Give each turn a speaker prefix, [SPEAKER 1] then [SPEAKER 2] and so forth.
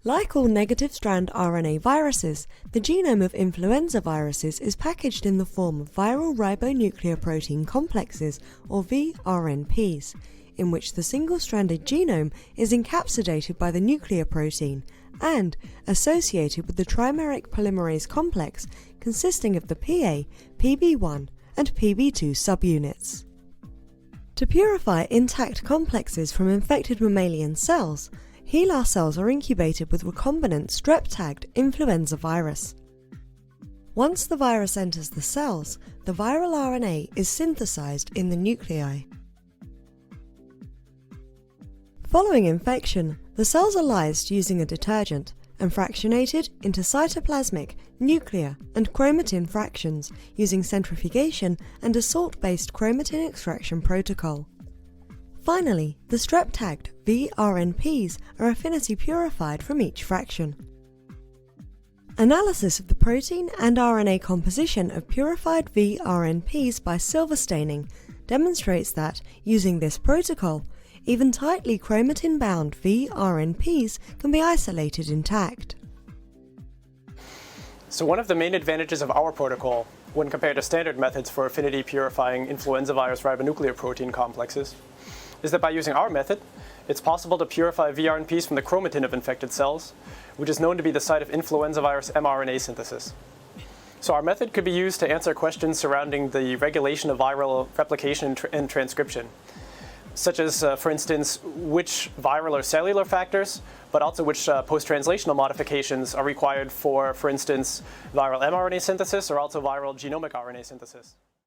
[SPEAKER 1] Like all negative-strand RNA viruses, the genome of influenza viruses is packaged in the form of viral ribonucleoprotein complexes, or VRNPs, in which the single-stranded genome is encapsulated by the nucleoprotein and associated with the trimeric polymerase complex consisting of the PA, PB1 and PB2 subunits. To purify intact complexes from infected mammalian cells, HeLa cells are incubated with recombinant strep-tagged influenza virus. Once the virus enters the cells, the viral RNA is synthesized in the nuclei. Following infection, the cells are lysed using a detergent and fractionated into cytoplasmic, nuclear, and chromatin fractions using centrifugation and a salt-based chromatin extraction protocol. Finally, the strep-tagged VRNPs are affinity purified from each fraction. Analysis of the protein and RNA composition of purified VRNPs by silver staining demonstrates that, using this protocol, even tightly chromatin-bound VRNPs can be isolated intact.
[SPEAKER 2] So one of the main advantages of our protocol, when compared to standard methods for affinity purifying influenza virus ribonucleoprotein complexes, is that by using our method, it's possible to purify VRNPs from the chromatin of infected cells, which is known to be the site of influenza virus mRNA synthesis. So our method could be used to answer questions surrounding the regulation of viral replication and transcription, such as, for instance, which viral or cellular factors, but also which post-translational modifications are required for instance, viral mRNA synthesis or also viral genomic RNA synthesis.